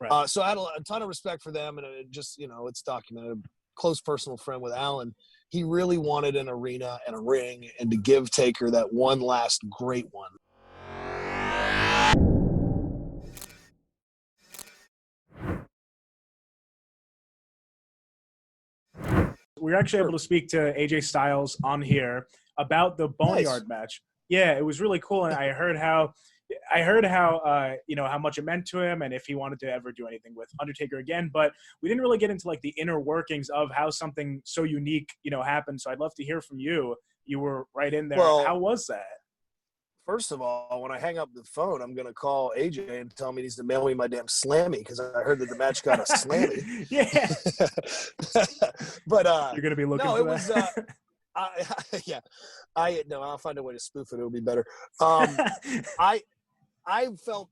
Right. So I had a ton of respect for them, and it just, it's documented. Close personal friend with Alan. He really wanted an arena and a ring and to give Taker that one last great one. We were actually able to speak to AJ Styles on here about the Boneyard match. Yeah, it was really cool, and I heard how how much it meant to him and if he wanted to ever do anything with Undertaker again, but we didn't really get into like the inner workings of how something so unique happened. So I'd love to hear from you. You were right in there. Well, how was that? First of all, when I hang up the phone, I'm going to call AJ and tell him he needs to mail me my damn Slammy, because I heard that the match got a Slammy. Yeah. But you're going to be looking for that? I'll find a way to spoof it. It'll be better. I felt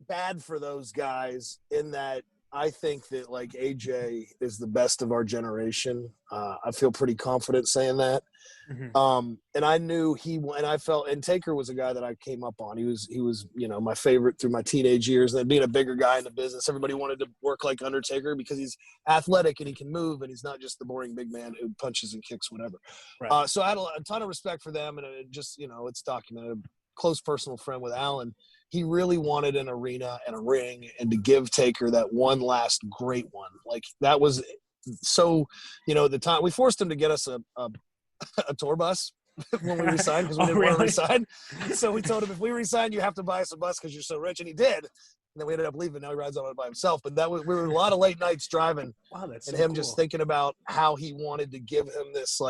bad for those guys in that I think that like AJ is the best of our generation. I feel pretty confident saying that. Mm-hmm. And I knew and Taker was a guy that I came up on. He was my favorite through my teenage years. And then being a bigger guy in the business, everybody wanted to work like Undertaker because he's athletic and he can move and he's not just the boring big man who punches and kicks, whatever. Right. So I had a ton of respect for them, and it just, it's documented. Close personal friend with Alan. He really wanted an arena and a ring and to give Taker that one last great one. Like that was so, at the time we forced him to get us a tour bus when we resigned because we didn't want to resign. So we told him, if we resign, you have to buy us a bus because you're so rich. And he did. And then we ended up leaving. Now he rides on it by himself. But we were a lot of late nights driving. Wow, that's and so him cool. Just thinking about how he wanted to give him this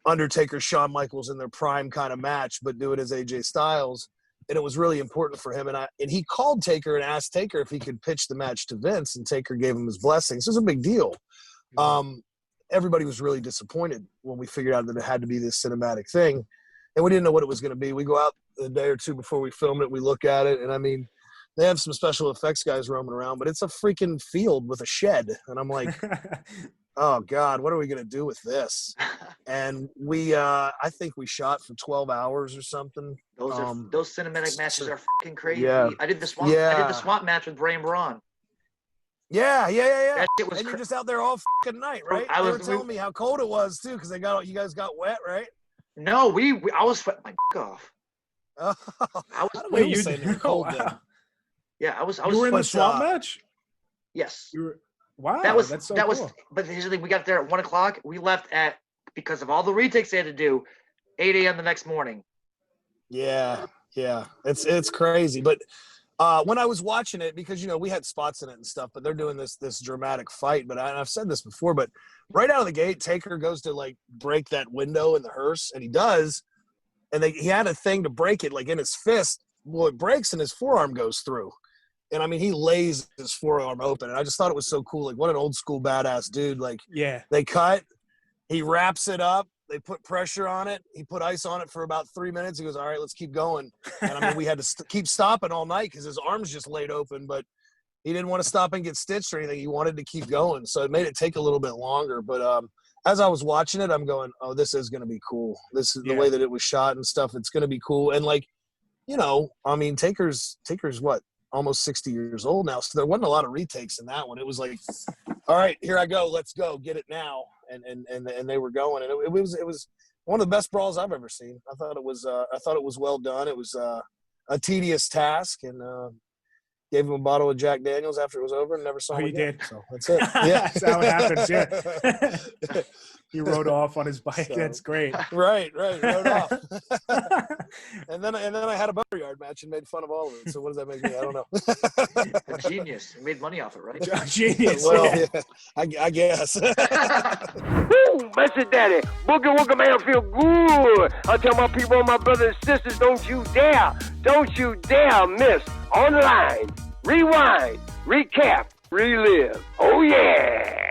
Undertaker, Shawn Michaels in their prime kind of match, but do it as AJ Styles. And it was really important for him. And he called Taker and asked Taker if he could pitch the match to Vince, and Taker gave him his blessings. It was a big deal. Mm-hmm. Everybody was really disappointed when we figured out that it had to be this cinematic thing. And we didn't know what it was going to be. We go out a day or two before we film it. We look at it. And I mean, they have some special effects guys roaming around, but it's a freaking field with a shed. And I'm like, oh God, what are we going to do with this? And I think we shot for 12 hours or something. Those cinematic matches are fucking crazy. Yeah. I did the swamp match with Bray and Braun. Yeah. That shit was you're just out there all fucking night, right? They were telling me how cold it was too, because you guys got wet, right? No, I was sweating my off. Oh, you were cold. Wow. Yeah, I was. You were in the swamp match? Yes. Wow. That's so cool. But here's the thing: we got there at 1:00. We left because of all the retakes they had to do, 8 a.m. the next morning. Yeah. It's crazy, but when I was watching it, because we had spots in it and stuff, but they're doing this dramatic fight. But I've said this before, but right out of the gate, Taker goes to like break that window in the hearse, and he does, and he had a thing to break it like in his fist. Well, it breaks and his forearm goes through. And I mean, he lays his forearm open, and I just thought it was so cool. Like, what an old school badass dude. Like, yeah, they cut, he wraps it up, they put pressure on it, he put ice on it for about 3 minutes. He goes, all right, let's keep going. And I mean, we had to keep stopping all night because his arms just laid open, but he didn't want to stop and get stitched or anything. He wanted to keep going, so it made it take a little bit longer. But as I was watching it, I'm going, oh, this is going to be cool. This is the way that it was shot and stuff. It's going to be cool. And like, I mean, Taker's what? Almost 60 years old now, so there wasn't a lot of retakes in that one. It was like, all right, here I go, let's go, get it now, and they were going, and it was one of the best brawls I've ever seen. I thought it was well done. It was a tedious task, and gave him a bottle of Jack Daniels after it was over, and never saw him again. Did. So that's it. Yeah, that's how it happens. Yeah. He rode off on his bike. So, that's great. Right, rode off. and then I had a Boneyard match and made fun of all of it. So what does that make me? I don't know. A genius. You made money off it, right? Genius. Well, yeah, I guess. Woo, Mr. Daddy, boogie woogie man feel good. I tell my people, my brothers and sisters, don't you dare miss online. Rewind, recap, relive. Oh yeah.